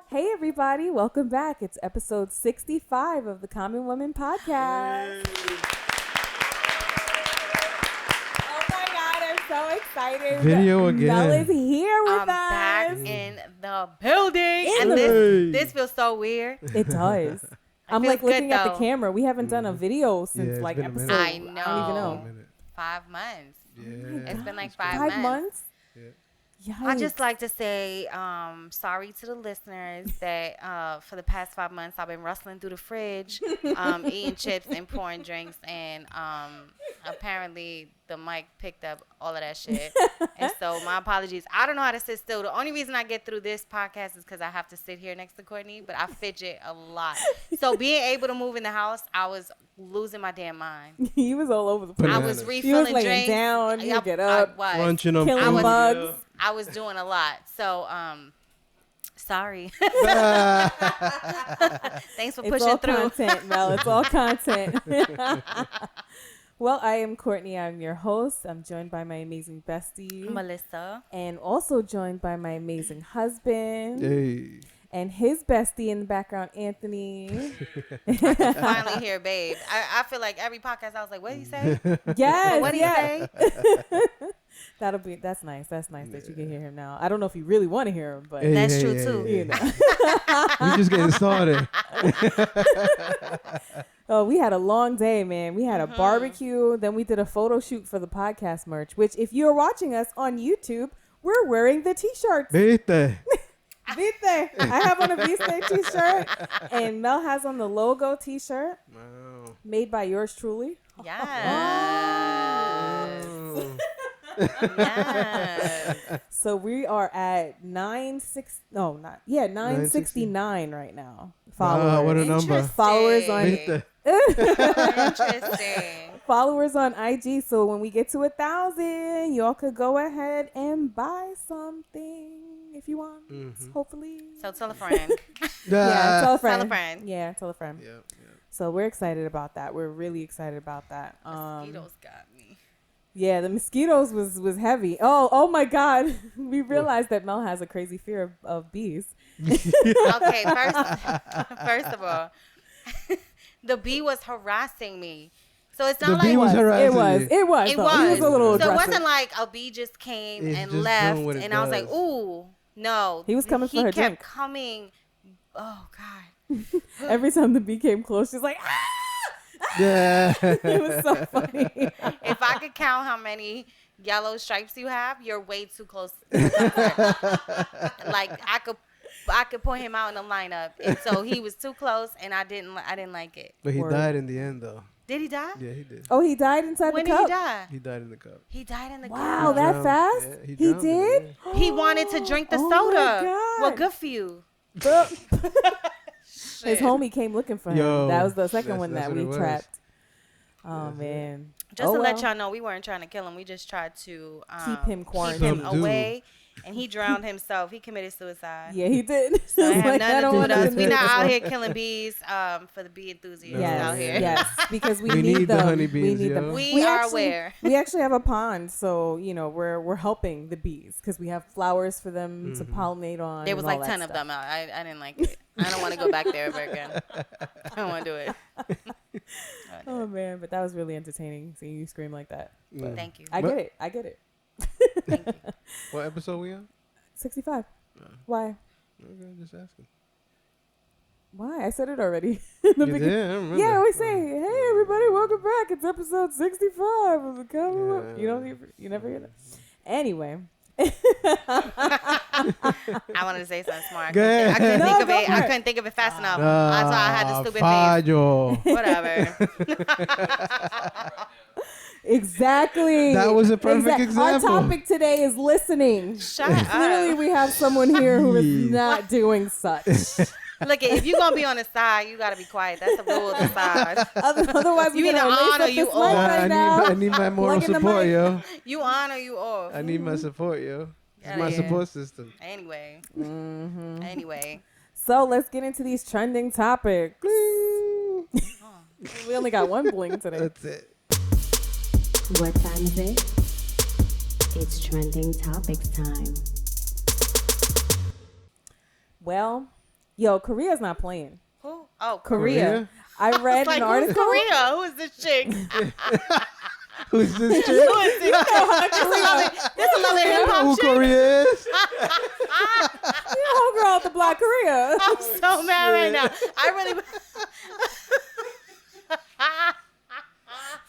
Hey everybody, welcome back. It's episode 65 of the Common Woman Podcast. Oh my God, I'm so excited. Video again. Mel is here with I'm us. back in the building. In And the- this feels so weird. It does. I'm feels like looking good, at the though. camera. We haven't done a video since it's like been a episode. minute. I I don't even know. know. 5 months. Yeah. It's been like It's 5 months? Yeah. Yikes. I just like to say sorry to the listeners that for the past 5 months I've been rustling through the fridge, eating chips and pouring drinks, and apparently the mic picked up all of that shit. And so my apologies. I don't know how to sit still. The only reason I get through this podcast is because I have to sit here next to Cortnie, but I fidget a lot. So being able to move in the house, I was losing my damn mind. He was all over the place. I was Bananas. refilling He was laying drinks. down. He'd Yep, get up, I was. Crunching them. killing I was- bugs. I was doing a lot. So, sorry. Thanks for It's pushing all through. content, Mel. It's all content. Well, I am Courtney. I'm your host. I'm joined by my amazing bestie. Melissa. And also joined by my amazing husband. Hey. And his bestie in the background, Anthony. Finally here, babe. I feel like every podcast I was like, what did he say? Yes, What did he yeah. say? That's nice. That's nice that you can hear him now. I don't know if you really want to hear him, but Hey, That's hey, true, hey, too. hey. you know. We just getting started. Oh, we had a long day, man. We had a barbecue. Then we did a photo shoot for the podcast merch, which if you're watching us on YouTube, we're wearing the t-shirts. Viste. Viste. I have on a Viste t-shirt, and Mel has on the logo t-shirt Wow. made by yours truly. Yes. Oh. Yes. So we are at 969 right now. Followers. Wow, what a number. Followers on Viste. Interesting. followers on IG. So when we get to 1,000, y'all could go ahead and buy something if you want. Hopefully. So tell a friend. Yeah, tell a friend. Tell a friend. Yeah, tell a friend. Yeah. So we're excited about that. We're really excited about that. Mosquitoes got me. Yeah, the mosquitoes was heavy. Oh my God. We realized that Mel has a crazy fear of bees. Okay, first of all, the bee was harassing me. So it's The not bee like was harassing It was. you. It was. It though. was. He was a little So aggressive. it wasn't like a bee just came It's and just left, doing what it and I was like, does. ooh, no. He was coming for her He drink. kept coming. Oh God. Every time the bee came close, she's like, ah! Yeah. It was so funny. If I could count how many yellow stripes you have, you're way too close. Like I could point him out in the lineup, and so he was too close, and I didn't like it. But he Word. died in the end, though. Did he die? Yeah, he did. Oh, he died inside When the did cup? he die? He died in the cup. He died in the Wow, cup. that Drowned. fast? Yeah, He drowned in did? it, He wanted to drink the Oh my soda. God. Well, good for you. His homie came looking for him. Yo, That was the second one that's that what we it was. trapped. Oh, man. Just Oh, to let well. y'all know, we weren't trying to kill him. We just tried to Keep him keep quarantined. him Some dude. away, and he drowned himself. He committed suicide. Yeah, he did. So it It's had like, I nothing don't to do want with us. nothing We to do not with out this here killing bees for the bee enthusiasts Yes, out here. yes, because we We need need the them. honeybees, we need yo. them. We are actually, aware. We actually have a pond, so we're helping the bees because we have flowers for them to pollinate on. There was and all like that 10 of stuff. them out. I didn't like it. I don't want to go back there ever again. I don't want to do it. Oh man, but that was really entertaining seeing you scream like that. Yeah. Thank you. I But- get it. I get it. Thank you. What episode we on? 65. Why? Okay, just asking. Why? I said it already. In the You beginning. did? I remember. Yeah, we say, "Hey, everybody, welcome back. It's episode 65 of the Common Woman." You don't you never hear that. Anyway, I wanted to say something smart. Go ahead. I couldn't No, think of go it. for I it. couldn't think of it fast enough. That's why I had the stupid face. Whatever. exactly. That was a perfect example. Our topic today is listening. Shut Clearly, up. we have someone here who is Jeez. not doing such. Look, if you're going to be on the side, you got to be quiet. That's the rule of the side. Otherwise, You we're either gonna on lace or up you this off. mic right now. I need my moral Plug in the support, mic. yo. You on or you off. I need my support, yo. It's my support system. Anyway. Mm-hmm. Anyway. So let's get into these trending topics. We only got one bling today. That's it. What time is it? It's trending topics time. Well, yo, Korea's not playing. Who? Oh, Korea. I read like, an article. Who's Korea? Who is this chick? Who's this chick? Who is this? This another hip hop Who chick. Korea is? You homegirl at the Black Korea. I'm so mad right now. I really.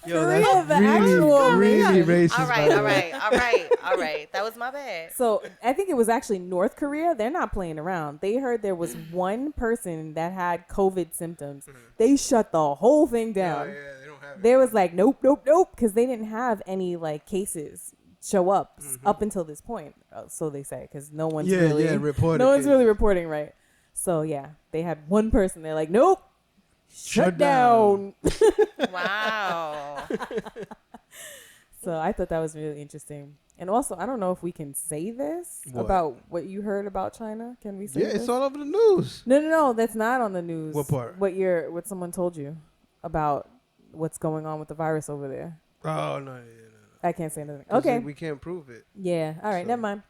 Yo, Korea, that's the really, actual really racist. All by the way. all right. That was my bad. So I think it was actually North Korea. They're not playing around. They heard there was one person that had COVID symptoms. They shut the whole thing down. Oh, yeah, they don't have it. They was like, nope, because they didn't have any like cases show up up until this point. So they say, because no one's reported. no one's really reporting, right? So yeah, they had one person. They're like, nope, shut down. Wow. So I thought that was really interesting. And also, I don't know if we can say this about what you heard about China. Can we say this? Yeah, it's all over the news. No, that's not on the news. What part? What someone told you about what's going on with the virus over there. Oh, no. I can't say anything. Okay. We can't prove it. Yeah. All right. So. Never mind.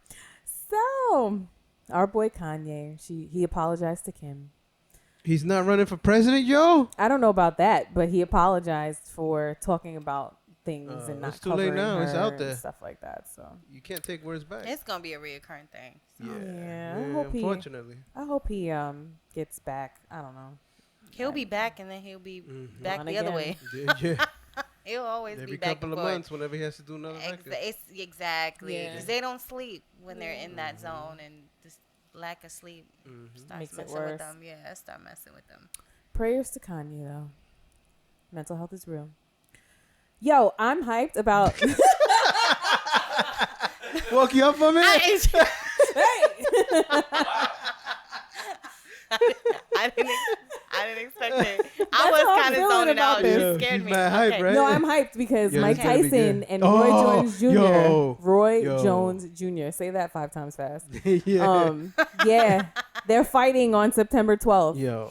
So, our boy Kanye, he apologized to Kim. He's not running for president, yo? I don't know about that, but he apologized for talking about things and not it's too late covering now. her It's out and there. stuff like that. So You can't take words back. It's gonna be a reoccurring thing. yeah, I hope unfortunately. I hope he gets back. I don't know. He'll be back, and then he'll be back On the other again. way. Yeah. He'll always Every be back couple and of forth. months whenever he has to do another record. Exactly. Yeah. 'Cause they don't sleep when they're in that zone, and this lack of sleep starts Makes it messing worse. with them. Yeah, start messing with them. Prayers to Kanye though. Mental health is real. Yo, I'm hyped about. Woke you up from it? I didn't expect it. I was how I'm kind of feeling zoning about out. this. You scared He's me. mad hype, Okay. right? No, I'm hyped because Yeah, Mike it's gonna be Tyson good. and Oh, Roy Jones Jr. yo. Roy Yo. Jones Jr. Say that 5 times fast. Yeah. Yeah, they're fighting on September 12th. Yo.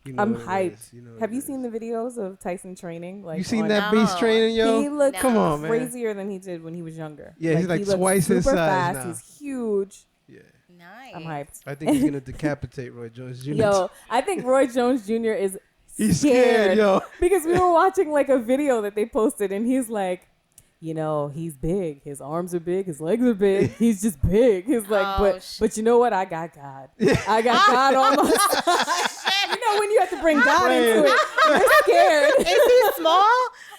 You know I'm what it hyped. is. You know what Have it you is. seen the videos of Tyson training? Like You seen on- that No. beast training, yo? He looks Come on, man. crazier than he did when he was younger. Yeah, he's like he looks twice his super size fast. now. He's huge. Yeah. Nice. I'm hyped. I think he's going to decapitate Roy Jones Jr. Yo, I think Roy Jones Jr. is He's scared, yo. because we were watching like a video that they posted, and he's like, you know, he's big. His arms are big. His legs are big. He's just big. He's like, Oh, but you know what? I got God. I got God on my side. You know when you have to bring God into it, you're scared. Is he small?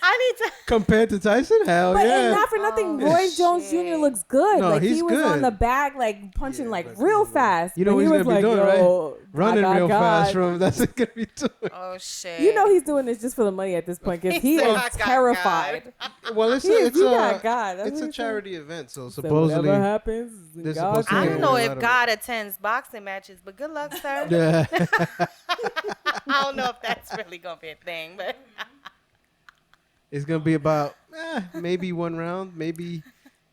I need to. Compared to Tyson? Hell But and yeah. not for nothing, Oh, Roy Jones shit. Jr. looks good. No, like he he's was on good. the bag, like punching Yeah, like but real he- fast. You know But what he he's was going to be like, doing, yo, right? Running I got real God. fast from him. That's what he's going to be doing. Oh shit. You know he's doing this just for the money at this point because he said, is "I got terrified. Well, it's You a got God. That's it's what a he said. charity event, so So supposedly. whatever happens, they're God supposed to I Yeah, don't cares. know a if lot of God attends boxing matches, but good luck, sir. Yeah. I don't know if that's really gonna be a thing, but It's going to be about maybe one round, maybe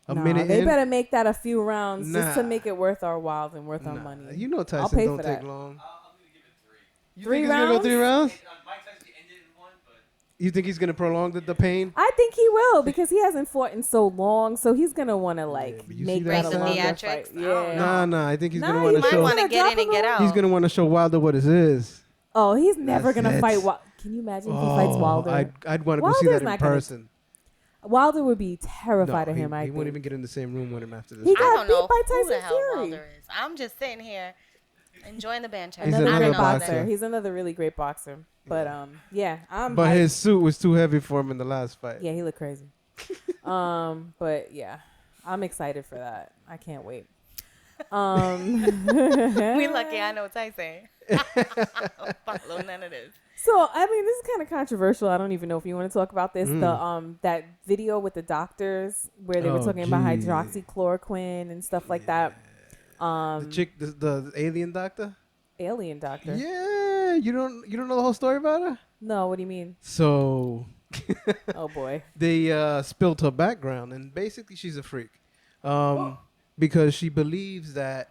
a Nah, minute they in. better make that a few rounds just to Nah. make it worth our while and worth our Nah, money. You know I'll Tyson pay don't for take that. long. I'm gonna give it 3. You 3 think he's going to go 3 rounds? Mike Tyson ended in 1, but You think he's going to prolong the pain? I think he will because he hasn't fought in so long, so he's gonna want to like but you make see that that a sound? longer Theatrics? fight. I don't Yeah. know. Nah, I think he's Nah, going to he want to might show. want to Gonna get in drop and get him out. He's going to want to show Wilder what it is. Oh, he's never That's gonna it. fight. Can you imagine if he fights Wilder? I'd want to go see Wilder's that in not gonna- person. Wilder would be terrified of him. he I won't think. even get in the same room with him after this. He I got don't know beat by who the Tyson hell Fury. Wilder is. I'm just sitting here enjoying the banter. He's Another another great boxer. boxer. He's another really great boxer. But yeah, I'm. But hyped. his suit was too heavy for him in the last fight. Yeah, he looked crazy. But yeah, I'm excited for that. I can't wait. We lucky I know Tyson. I don't follow none of this. So I mean, this is kind of controversial. I don't even know if you want to talk about this. The that video with the doctors where they were Oh, talking about gee. hydroxychloroquine and stuff like that. The chick, the alien doctor. Alien doctor. Yeah, you don't know the whole story about her. No, what do you mean? So Oh boy. they spilled her background, and basically she's a freak. because she believes that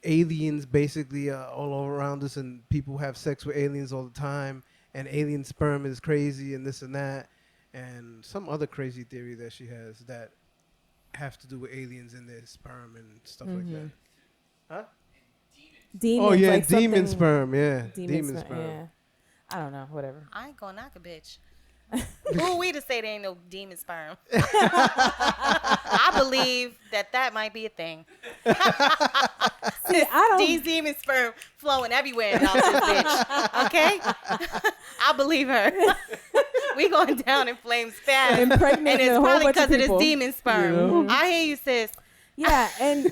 aliens basically are all around us, and people have sex with aliens all the time, and alien sperm is crazy, and this and that, and some other crazy theory that she has that have to do with aliens and their sperm and stuff like that. Huh? Demons, Oh yeah, like demon something- sperm. Yeah, demon sperm. Yeah. I don't know. Whatever. I ain't gonna knock a bitch. Who are we to say there ain't no demon sperm? I believe that might be a thing. See, I don't. These demon sperm flowing everywhere out this bitch. Okay? I believe her. We going down in flames fast. Impregnating And it's a whole probably bunch because of of this people. demon sperm. You know? I hear you, sis. Yeah, and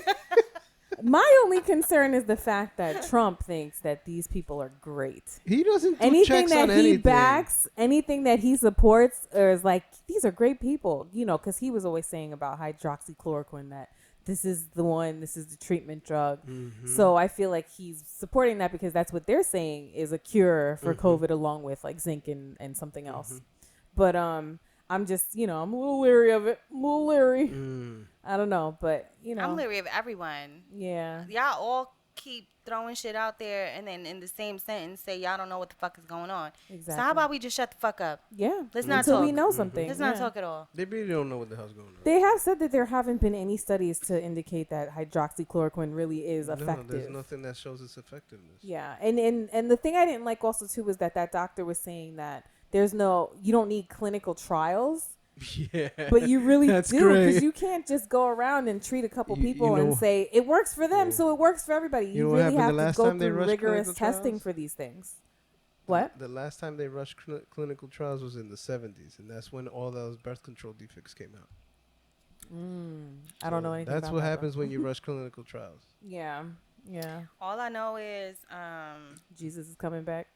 my only concern is the fact that Trump thinks that these people are great. He doesn't do Anything checks on that he anything. backs, anything that he supports, or is like, these are great people, you know, because he was always saying about hydroxychloroquine that this is the one, this is the treatment drug. Mm-hmm. So I feel like he's supporting that because that's what they're saying is a cure for COVID, along with like zinc and something else. But I'm just, you know, I'm a little leery of it. I'm a little leery. I don't know, but you know, I'm leery of everyone. yeah. Y'all all keep throwing shit out there and then in the same sentence say y'all don't know what the fuck is going on. Exactly. So how about we just shut the fuck up? Yeah. Let's not Until we talk. know something. Let's not yeah. talk at all. They really don't know what the hell's going on. They have said that there haven't been any studies to indicate that hydroxychloroquine really is effective. No, there's nothing that shows its effectiveness. Yeah, and the thing I didn't like also too was that doctor was saying that you don't need clinical trials, Yeah, but you really that's do, great. because you can't just go around and treat a couple You people know- and say it works for them, Yeah. so it works for everybody. You know what really happened the have to last go time they through rushed rigorous clinical testing trials? for these things. What? The last time they rushed clinical trials was in the 70s, and that's when all those birth control defects came out. I don't know anything. That's about what that, happens though. when you rush clinical trials. Yeah, yeah. All I know is Jesus is coming back.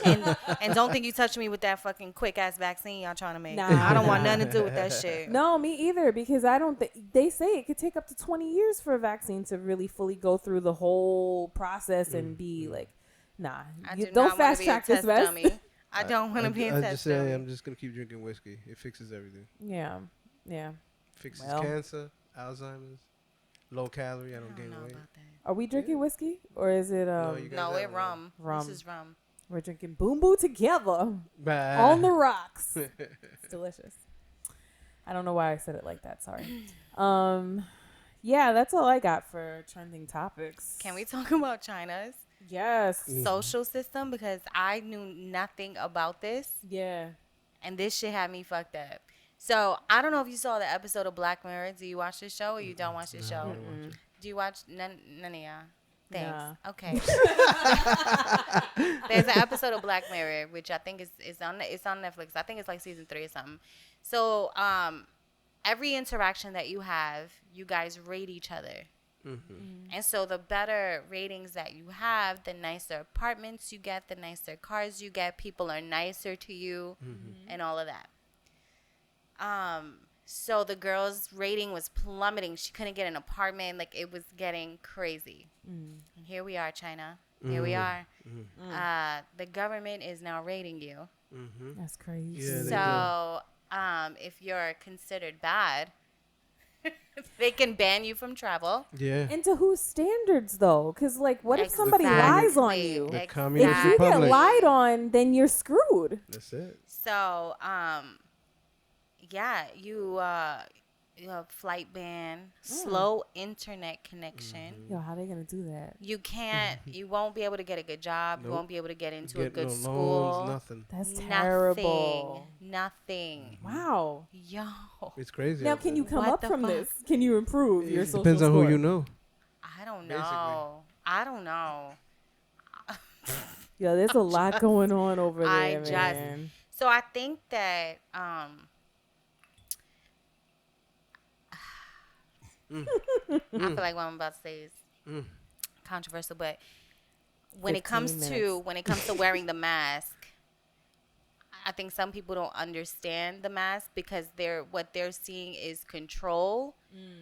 and don't think you touch me with that fucking quick ass vaccine y'all trying to make. Nah. I don't want nothing to do with that shit. No, me either, because I don't think they say it could take up to 20 years for a vaccine to really fully go through the whole process and be like, nah, I you do don't not want fast to be a track this test West. dummy. I don't want to be a I test just say dummy. I'm just gonna keep drinking whiskey. It fixes everything. Yeah, yeah. Fixes Well. cancer, Alzheimer's, low calorie. I I don't don't gain know weight. about that. Are we drinking whiskey or is it you guys No, have it rum. rum. This is rum. we're drinking Boom Boo together Bah. on the rocks. It's delicious. I don't know why I said it like that. Sorry. Yeah, that's all I got for trending topics. Can we talk about China's Yes. social system? Because I knew nothing about this, Yeah. and this shit had me fucked up. So I don't know if you saw the episode of Black Mirror. Do you watch this show or you don't watch this show? Do you watch none of y'all? Thanks. Nah. Okay. There's an episode of Black Mirror which I think is on Netflix. I think it's like season 3 or something. So every interaction that you have, you guys rate each other. And so the better ratings that you have, the nicer apartments you get, the nicer cars you get, people are nicer to you, and all of that. So the girl's rating was plummeting. She couldn't get an apartment. Like, it was getting crazy. And here we are, China. Here we are. The government is now rating you. That's crazy. Yeah, they So if you're considered bad, they can ban you from travel. Yeah. And to whose standards, though? Because, like, what if somebody Exactly. lies on you? The If Communist you get Republic. lied on, then you're screwed. That's it. So, yeah, you have flight ban, slow internet connection. Yo, how they gonna do that? You can't, you won't be able to get a good job. You Nope. won't be able to get into a Get good no school. loans, nothing. That's terrible. Nothing. Wow. Yo. It's crazy. Now, out can there. you come What up the from fuck? this? Can you improve your It social depends on score? who you know. I don't Basically. know. I don't know. Yo, there's a lot going on over there, I just- man. So I think that I feel like what I'm about to say is controversial, but when it 15 comes to minutes. wearing the mask, I think some people don't understand the mask because what they're seeing is control,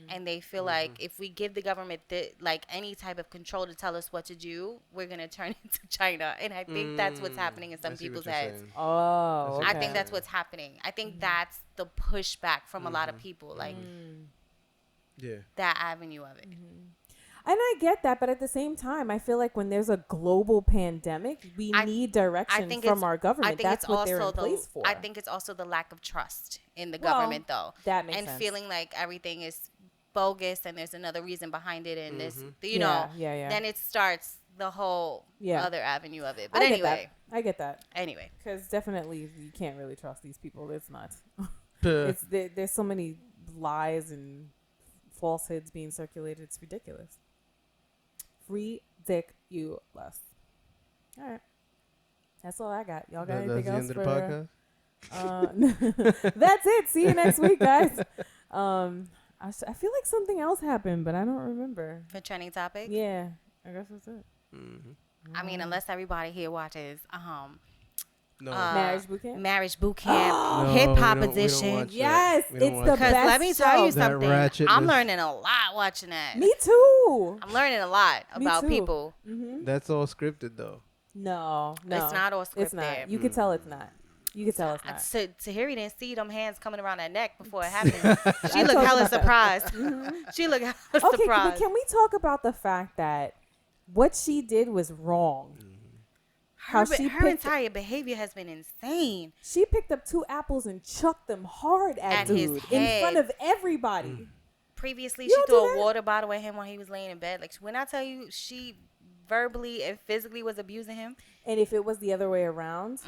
and they feel like if we give the government like any type of control to tell us what to do, we're gonna turn into China, and I think that's what's happening in some I see what people's you're heads. saying. Oh, That's I okay. think that's what's happening. I think that's the pushback from a lot of people. Like, that avenue of it. And I get that, but at the same time, I feel like when there's a global pandemic, we need direction from our government. That's what they're in place for. I think it's also the lack of trust in the Well, government, though. that makes and sense. feeling like everything is bogus and there's another reason behind it, and this, then it starts the whole other avenue of it. But anyway. I get that. Anyway. Because definitely you can't really trust these people. It's not. There's so many lies and falsehoods being circulated. It's ridiculous. Ridiculous. All right. That's all I got. Y'all got anything else for the podcast? That's it. See you next week, guys. I feel like something else happened, but I don't remember. For trending topic? Yeah. I guess that's it. I mean, unless everybody here watches Marriage Boot Camp? Marriage Boot Camp, Hip Hop Edition. Yes, it's the best. Because let me tell you That something. ratchetness. I'm learning a lot watching that. Me too. I'm learning a lot about people. That's all scripted, though. No. It's not all scripted. It's not. You can tell it's not. You can tell it's not. Tahiri didn't see them hands coming around that neck before it happened. She looked hella surprised. She looked hella surprised. Okay, but can we talk about the fact that what she did was wrong? Her entire behavior has been insane. She picked up 2 apples and chucked them hard at dude in front of everybody. Previously, she threw a water bottle at him while he was laying in bed. Like, when I tell you, she verbally and physically was abusing him. And if it was the other way around,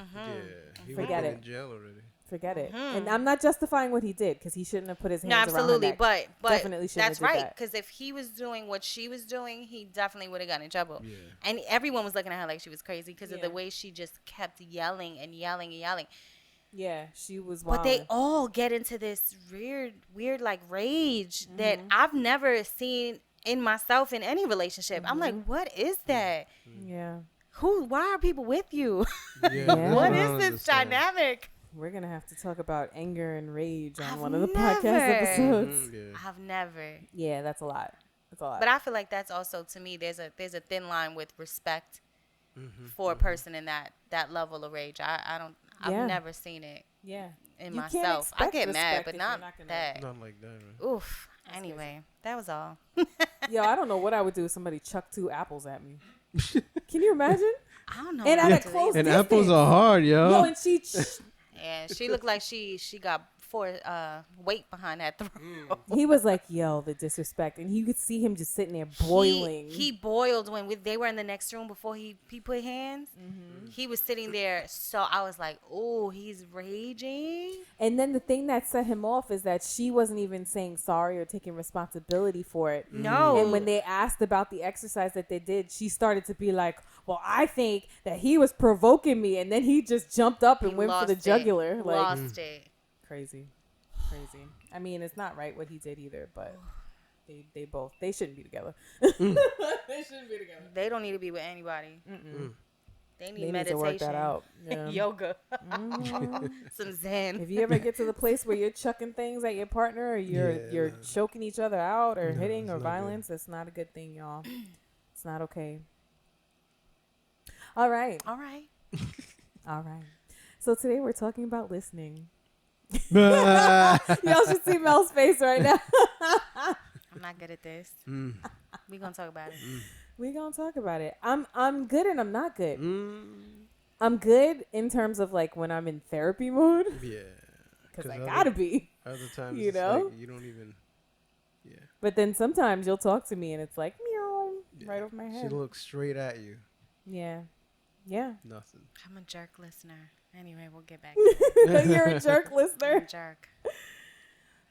he forget it. In jail already. Forget it. And I'm not justifying what he did because he shouldn't have put his hands around her neck. but definitely that's right. Because if he was doing what she was doing, he definitely would have gotten in trouble. Yeah. And everyone was looking at her like she was crazy because of the way she just kept yelling and yelling and yelling. Yeah, she was wild. But they all get into this weird like rage that I've never seen in myself in any relationship. I'm like, what is that? Yeah. Why are people with you? Yeah. What is this dynamic? We're going to have to talk about anger and rage on one of the podcast episodes. I've never. Yeah, that's a lot. That's a lot. But I feel like that's also, to me, there's a thin line with respect for a person in that level of rage. I've never seen it in myself. I get mad, but not that. Not like that, right? Oof. Anyway, that was all. Yo, I don't know what I would do if somebody chucked 2 apples at me. Can you imagine? I don't know. And at a close and distance. apples are hard, yo. Yo, and she... Yeah, she looked like she got weight behind that throat. He was like, yo, the disrespect. And you could see him just sitting there boiling. He boiled when they were in the next room before he put hands. He was sitting there. So I was like, oh, he's raging. And then the thing that set him off is that she wasn't even saying sorry or taking responsibility for it. No. And when they asked about the exercise that they did, she started to be like, well, I think that he was provoking me. And then he just jumped up and went for the jugular. Like, lost it. Crazy. I mean, it's not right what he did either, but they shouldn't be together. They shouldn't be together. They don't need to be with anybody. They need meditation. Need to work that out. Yeah. Yoga. Some Zen. If you ever get to the place where you're chucking things at your partner or you're choking each other out or hitting or violence, it's not a good thing, y'all. It's not okay. All right. So today we're talking about listening. Y'all should see Mel's face right now. I'm not good at this. We're going to talk about it. We're going to talk about it. I'm good and I'm not good. I'm good in terms of like when I'm in therapy mode. Yeah. Because I got to be. Other times, you know? Like you don't even. Yeah. But then sometimes you'll talk to me and it's like, meow, right over my head. She looks straight at you. Yeah. I'm Nothing. a jerk listener. Anyway, we'll get back to it. You're a jerk listener. I'm a jerk.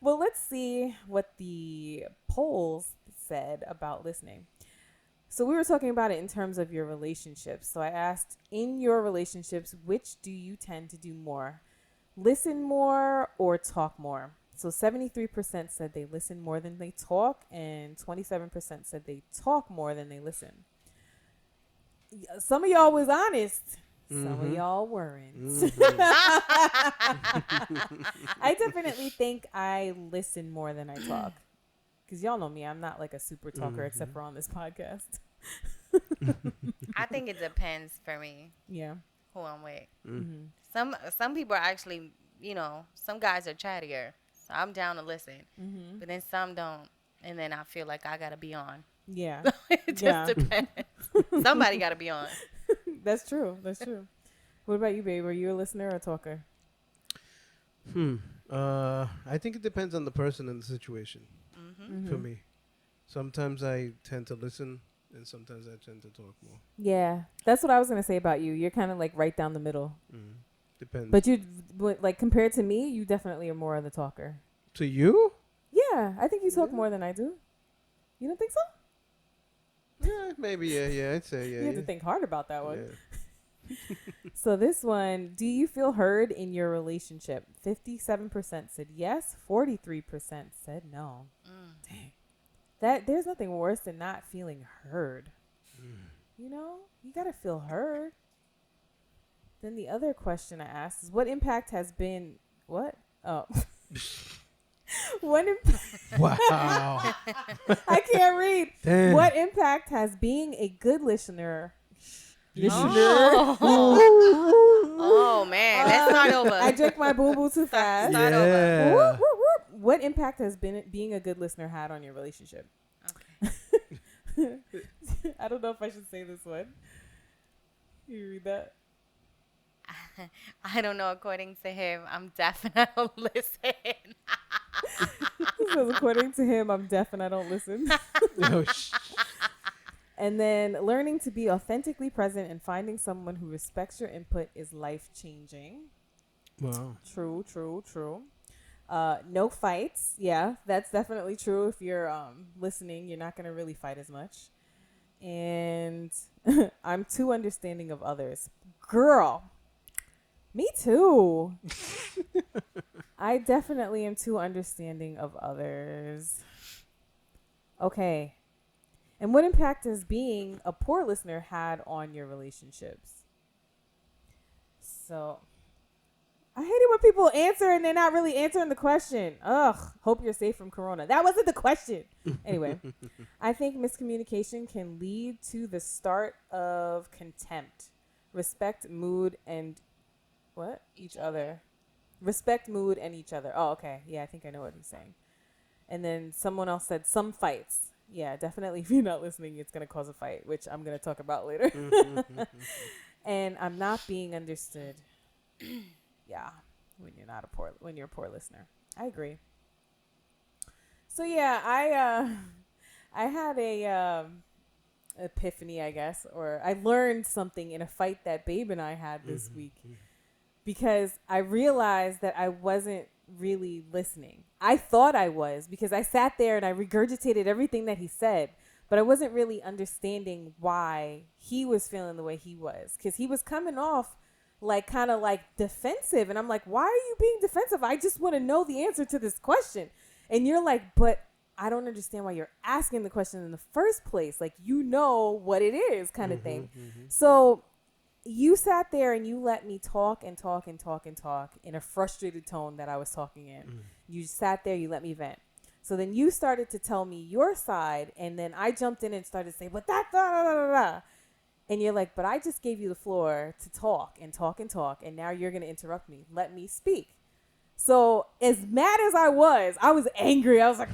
Well, let's see what the polls said about listening. So we were talking about it in terms of your relationships. So I asked, in your relationships, which do you tend to do more? Listen more or talk more? So 73% said they listen more than they talk, and 27% said they talk more than they listen. Some of y'all was honest. Some of y'all weren't. I definitely think I listen more than I talk. Because y'all know me. I'm not like a super talker except for on this podcast. I think it depends for me. Yeah. Who I'm with. Some people are actually, some guys are chattier. So I'm down to listen. But then some don't. and then I feel like I gotta be on. Yeah. It just Yeah. depends. Somebody gotta be on. That's true. That's true. What about you, babe? Are you a listener or a talker? I think it depends on the person and the situation. For Mhm. me, sometimes I tend to listen, and sometimes I tend to talk more. Yeah. That's what I was going to say about you. You're kind of like right down the middle. Depends. But like compared to me, you definitely are more of the talker. To you? Yeah. I think you talk Yeah. more than I do. You don't think so? Yeah, maybe. Yeah. I'd say yeah. You have to think hard about that one. Yeah. So this one, do you feel heard in your relationship? 57% said yes, 43% said no. Dang. There's nothing worse than not feeling heard. You know, you got to feel heard. Then the other question I asked is what impact has been what? Oh. What Wow. I can't read. Damn. What impact has being a good listener? Oh man, let's start over. I drank my boo boo too fast. Start over. Yeah. Whoop, whoop, whoop. What impact has being a good listener had on your relationship? Okay. I don't know if I should say this one. You read that? I don't know. According to him, I'm deaf and I don't listen. Because according to him, I'm deaf and I don't listen. Oh, And then learning to be authentically present and finding someone who respects your input is life-changing. wow. True. No fights. Yeah, that's definitely true. If you're listening, you're not going to really fight as much. And I'm too understanding of others. Girl, me too. I definitely am too understanding of others. Okay. And what impact has being a poor listener had on your relationships? So, I hate it when people answer and they're not really answering the question. Ugh, hope you're safe from corona. That wasn't the question. Anyway, I think miscommunication can lead to the start of contempt, respect, mood, and what? Each other. Respect, mood, and each other. Oh, okay. Yeah, I think I know what he's saying. And then someone else said some fights. Yeah, definitely. If you're not listening, it's going to cause a fight, which I'm going to talk about later. And I'm not being understood. Yeah, when you're a poor listener. I agree. So yeah, I had a epiphany, I guess, or I learned something in a fight that Babe and I had this week, because I realized that I wasn't really listening. I thought I was, because I sat there and I regurgitated everything that he said, but I wasn't really understanding why he was feeling the way he was, because he was coming off like kind of like defensive, and I'm like, why are you being defensive? I just want to know the answer to this question. And you're like, but I don't understand why you're asking the question in the first place. Like, you know what it is, kind of thing. So you sat there and you let me talk and talk and talk and talk in a frustrated tone that I was talking in. You sat there, you let me vent. So then you started to tell me your side, and then I jumped in and started to say, but that, da, da, da, da, da. And you're like, but I just gave you the floor to talk and talk and talk, and now you're going to interrupt me. Let me speak. So as mad as I was angry. I was like,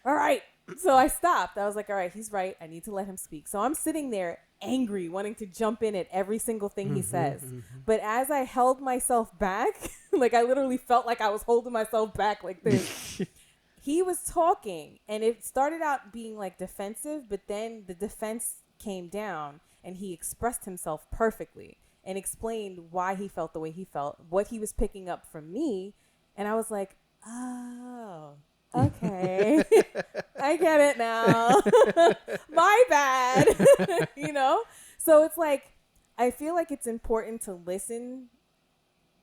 all right. So I stopped. I was like, all right, he's right. I need to let him speak. So I'm sitting there angry, wanting to jump in at every single thing he says. But as I held myself back, like I literally felt like I was holding myself back like this. He was talking, and it started out being like defensive, but then the defense came down and he expressed himself perfectly and explained why he felt the way he felt, what he was picking up from me. And I was like, oh, okay. I get it now. My bad. You know? So it's like, I feel like it's important to listen.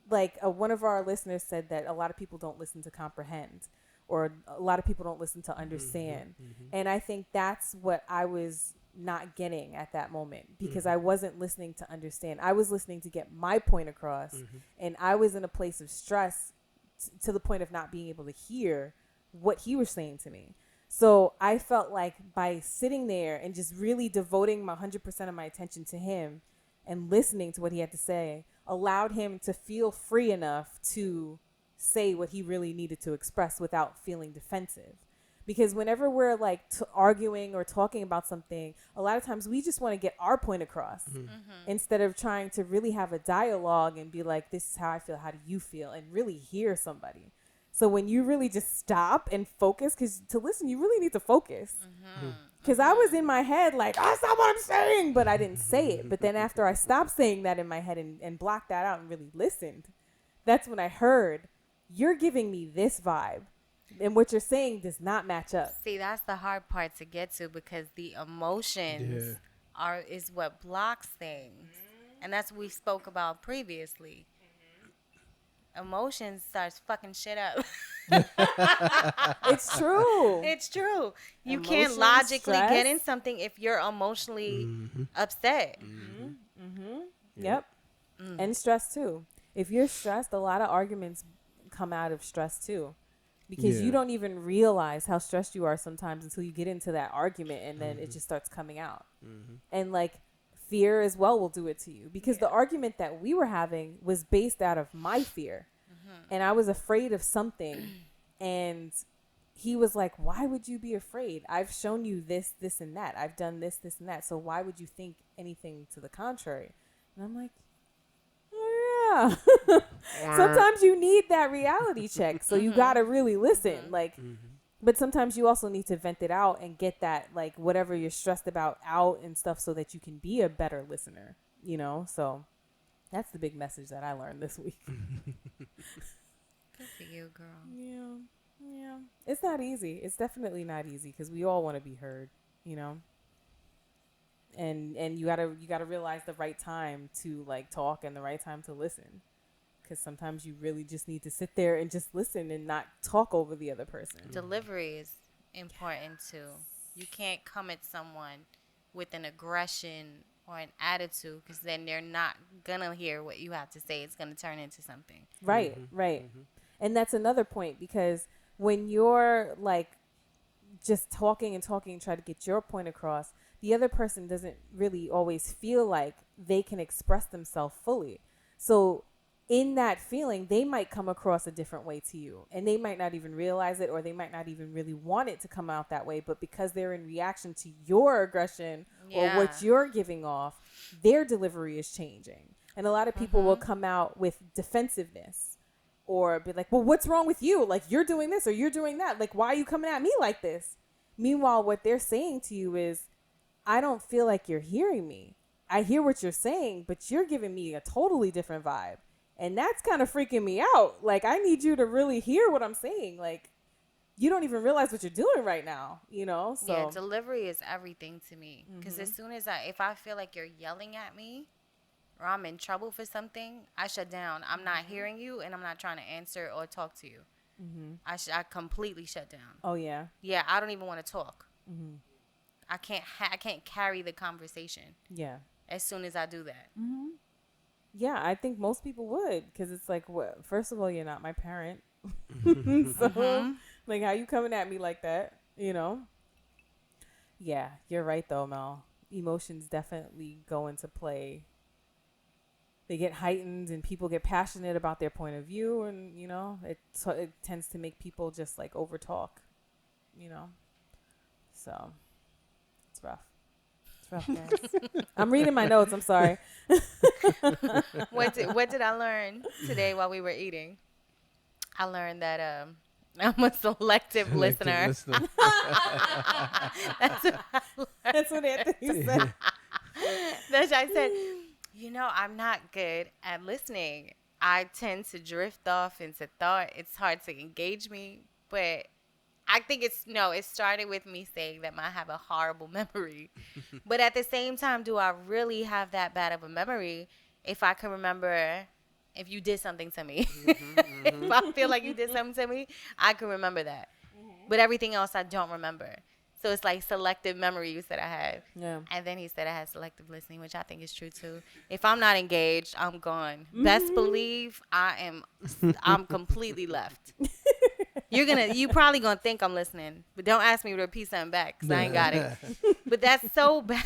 Like one of our listeners said that a lot of people don't listen to comprehend, or a lot of people don't listen to understand. And I think that's what I was not getting at that moment, because I wasn't listening to understand. I was listening to get my point across, and I was in a place of stress to the point of not being able to hear what he was saying to me. So I felt like by sitting there and just really devoting my 100% of my attention to him and listening to what he had to say allowed him to feel free enough to say what he really needed to express without feeling defensive. Because whenever we're like arguing or talking about something, a lot of times we just want to get our point across instead of trying to really have a dialogue and be like, this is how I feel. How do you feel? And really hear somebody. So when you really just stop and focus, because to listen, you really need to focus. Because I was in my head like, that's not what I'm saying, but I didn't say it. But then after I stopped saying that in my head and blocked that out and really listened, that's when I heard, you're giving me this vibe. And what you're saying does not match up. See, that's the hard part to get to, because the emotions is what blocks things. And that's what we spoke about previously. Emotions starts fucking shit up. It's true. It's true. You Emotions, can't logically stress. get in something if you're emotionally upset. Yep. And stress too. If you're stressed, a lot of arguments come out of stress too. Because you don't even realize how stressed you are sometimes until you get into that argument, and then it just starts coming out. And like fear as well will do it to you, because the argument that we were having was based out of my fear. And I was afraid of something, and he was like, why would you be afraid? I've shown you this, this, and that. I've done this, this, and that. So why would you think anything to the contrary? And I'm like, oh yeah. Sometimes you need that reality check. So you got to really listen. Like, but sometimes you also need to vent it out and get that, like, whatever you're stressed about out and stuff, so that you can be a better listener, you know? So that's the big message that I learned this week. Good for you, girl. Yeah. It's not easy. It's definitely not easy, because we all want to be heard, you know? And you gotta realize the right time to like talk and the right time to listen, because sometimes you really just need to sit there and just listen and not talk over the other person. Delivery is important too. You can't come at someone with an aggression or an attitude, because then they're not gonna hear what you have to say. It's gonna turn into something. Right. And that's another point, because when you're like just talking and try to get your point across, the other person doesn't really always feel like they can express themselves fully. So in that feeling, they might come across a different way to you, and they might not even realize it, or they might not even really want it to come out that way. But because they're in reaction to your aggression or what you're giving off, their delivery is changing. And a lot of people will come out with defensiveness, or be like, well, what's wrong with you? Like, you're doing this or you're doing that. Like, why are you coming at me like this? Meanwhile, what they're saying to you is, I don't feel like you're hearing me. I hear what you're saying, but you're giving me a totally different vibe. And that's kind of freaking me out. Like, I need you to really hear what I'm saying. Like, you don't even realize what you're doing right now, you know? So Yeah, delivery is everything to me. Because as soon as if I feel like you're yelling at me or I'm in trouble for something, I shut down. I'm not hearing you, and I'm not trying to answer or talk to you. I completely shut down. Oh, yeah. Yeah, I don't even want to talk. I can't carry the conversation. Yeah. As soon as I do that. Yeah, I think most people would, because it's like, what? First of all, you're not my parent. So, like, how you coming at me like that, you know? Yeah, you're right, though, Mel. Emotions definitely go into play. They get heightened, and people get passionate about their point of view, and, you know, it tends to make people just, like, overtalk, you know? So, it's rough. Guys. I'm reading my notes. I'm sorry. What did I learn today while we were eating? I learned that I'm a selective listener. That's what Anthony said. That's what I said. You know, I'm not good at listening. I tend to drift off into thought. It's hard to engage me, but I think it started with me saying that I have a horrible memory. But at the same time, do I really have that bad of a memory if I can remember if you did something to me? If I feel like you did something to me, I can remember that. But everything else, I don't remember. So it's like selective memory you said I had. Yeah. And then he said I had selective listening, which I think is true too. If I'm not engaged, I'm gone. Best believe I'm completely left. You probably gonna think I'm listening, but don't ask me to repeat something back, because I ain't got it. But that's so bad.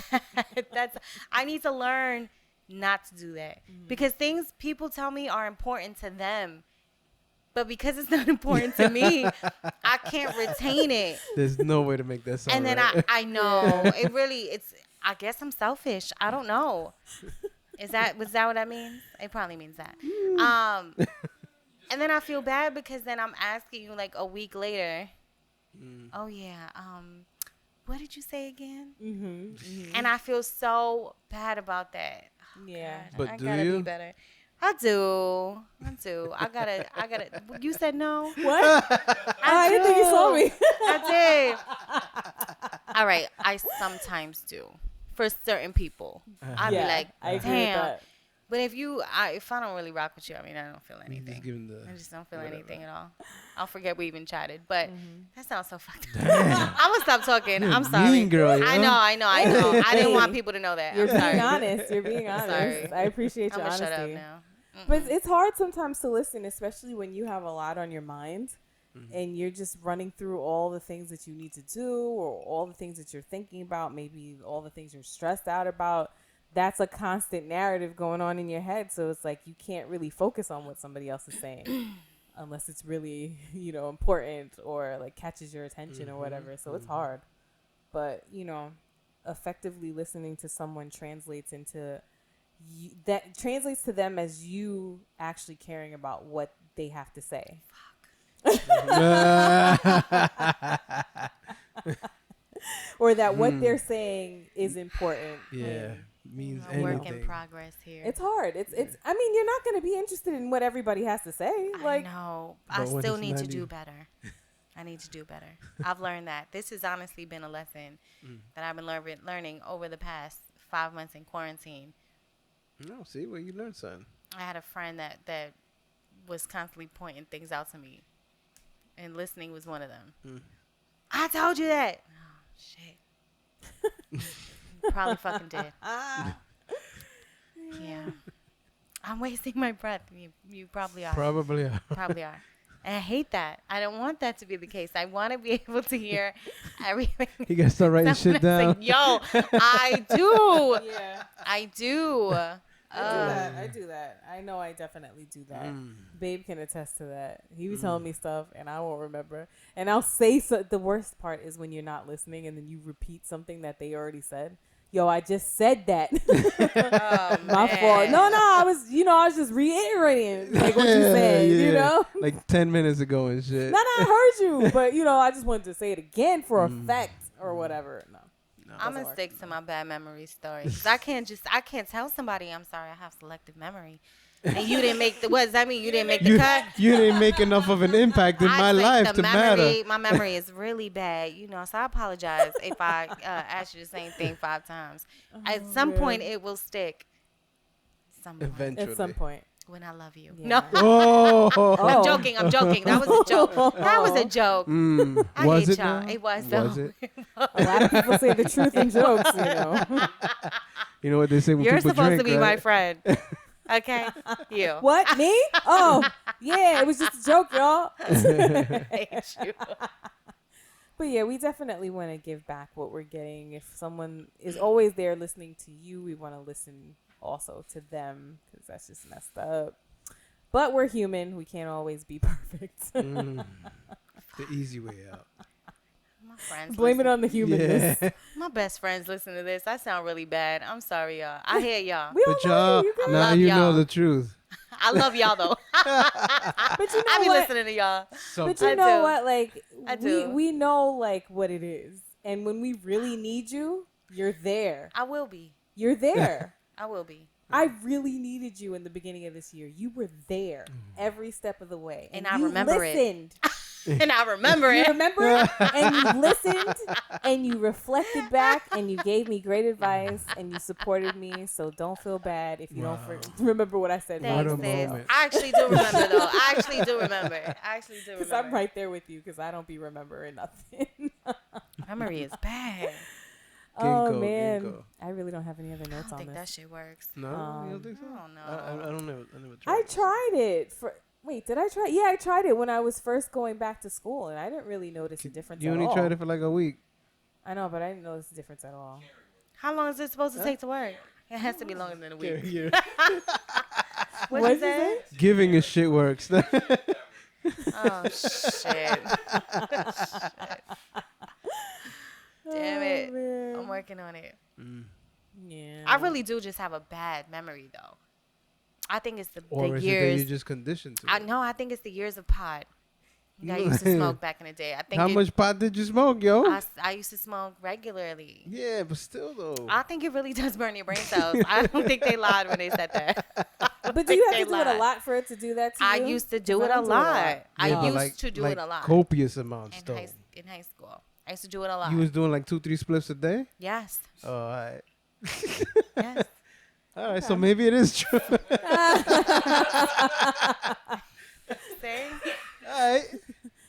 I need to learn not to do that, because things people tell me are important to them, But because it's not important to me, I can't retain it. There's no way to make that sound. And then right. I know it really, I guess I'm selfish. I don't know. Was that what that means? It probably means that. And then I feel bad because then I'm asking you like a week later. Oh yeah. What did you say again? And I feel so bad about that. Oh, Yeah. God, But I do gotta you? be better. I do. I gotta. You said no. What? I didn't think you saw me. I did. All right. I sometimes do for certain people. I'd be like, I agree with damn. that. But if I don't really rock with you, I mean, I don't feel You anything. just giving the. I just don't feel whatever. anything at all. I'll forget we even chatted. But that sounds so fucked up. Damn. I'm gonna stop talking. You're I'm a sorry. mean girl, I yo. know. I didn't want Hey. people to know that. You're I'm sorry. being honest. You're being honest. Sorry. I appreciate I'm your gonna honesty. shut up now. But it's hard sometimes to listen, especially when you have a lot on your mind and you're just running through all the things that you need to do or all the things that you're thinking about, maybe all the things you're stressed out about. That's a constant narrative going on in your head. So it's like you can't really focus on what somebody else is saying unless it's really, important or like catches your attention or whatever. So it's hard. But, effectively listening to someone translates into that translates to them as you actually caring about what they have to say. Or that what they're saying is important. Yeah, means A work in anything. progress here. It's hard. It's I mean, you're not going to be interested in what everybody has to say. I know. I But when still it's need to 90 do better. I need to do better. I've learned that. This has honestly been a lesson that I've been learning over the past 5 months in quarantine. No, see, well, you learned something. I had a friend that was constantly pointing things out to me, and listening was one of them. I told you that. Oh, shit. Probably fucking did. Yeah. I'm wasting my breath. You probably are. Probably. Probably are. And I hate that. I don't want that to be the case. I want to be able to hear everything. You gotta start writing shit down. Like, yo, I do. Yeah. I do. I do that. I know I definitely do that. Babe can attest to that. He was telling me stuff and I won't remember. And I'll say the worst part is when you're not listening and then you repeat something that they already said. Yo, I just said that. My fault. No, I was just reiterating like what you said, Like 10 minutes ago and shit. No, I heard you, but I just wanted to say it again for effect or whatever. No. I'm gonna stick to my bad memory story because I can't tell somebody I'm sorry. I have selective memory, and you didn't make what does that mean? You didn't make the cut. You didn't make enough of an impact in my think life the to memory, matter. My memory is really bad, so I apologize if I asked you the same thing 5 times. At some point, it will stick. Eventually. At some point. When I love you. Yeah. No. Oh. I'm joking. That was a joke. That was a joke. I Was hate it y'all. now? It was Was though. it? A lot of people say the truth in jokes, You know what they say when You're people supposed drink, to be right? my friend. Okay? You. What? Me? Oh, yeah, it was just a joke, y'all. I hate you. But yeah, we definitely want to give back what we're getting. If someone is always there listening to you, we want to listen also to them because that's just messed up. But we're human. We can't always be perfect. The easy way out. My friends Blame it listen. on the humanness. Yeah. My best friends listen to this. I sound really bad. I'm sorry, y'all. I hear y'all. We But don't know y'all, you. You can- now love you know y'all. the truth. I love y'all though. But you know I be what? listening to y'all. But So you I know do. what? Like I do. we know like what it is, and when we really need you, you're there. I will be. You're there. I will be. I really needed you in the beginning of this year. You were there every step of the way, And I you remember it. listened. And I remember You it. remember it, and you listened, and you reflected back, and you gave me great advice, and you supported me. So don't feel bad if you don't remember what I said. What Thanks, a sis. moment. I actually do remember though. I actually do remember. Because I'm right there with you, because I don't be remembering nothing. Memory is bad. Oh Ginkgo, man, ginkgo. I really don't have any other I notes don't on think that this. shit works. No, you don't think so? I don't know. I don't know. I never I tried. it. tried it for. Wait, did I try? Yeah, I tried it when I was first going back to school, and I didn't really notice a difference You at only all. tried it for like a week. I know, but I didn't notice a difference at all. How long is it supposed to take to work? It has to be longer than a week. Yeah. What What'd you you say? Giving a shit works. Oh, shit. Damn it. man. I'm working on it. Yeah. I really do just have a bad memory, though. I think it's the Or is it that years. you're just conditioned to? I know. I think it's the years of pot that I used to smoke back in the day. I think How much pot did you smoke, yo? I used to smoke regularly. Yeah, but still though. I think it really does burn your brain cells. I don't think they lied when they said that. But do you have to do it a lot for it to do that to you? I used to do it a don't lot. I Yeah, but used to do it a lot. Copious amounts, though. In high school. I used to do it a lot. You was doing like 2-3 spliffs a day? Yes. Oh, all right. Yes. All right, so maybe it is true. See? All right.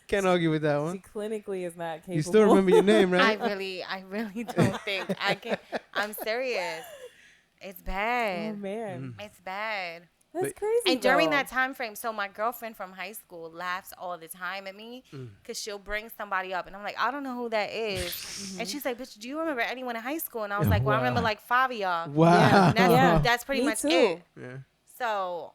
Can't argue with that She one. clinically is not capable. You still remember your name, right? I really don't think I can. I'm serious. It's Oh bad. man, It's bad. that's crazy. And during though. that time frame, so my girlfriend from high school laughs all the time at me because she'll bring somebody up, and I'm like, I don't know who that is. And she's like, bitch, do you remember anyone in high school? And I was like, well, I remember like 5 of y'all. Wow. And that's, Yeah. that's pretty Me much too. it. Yeah. So,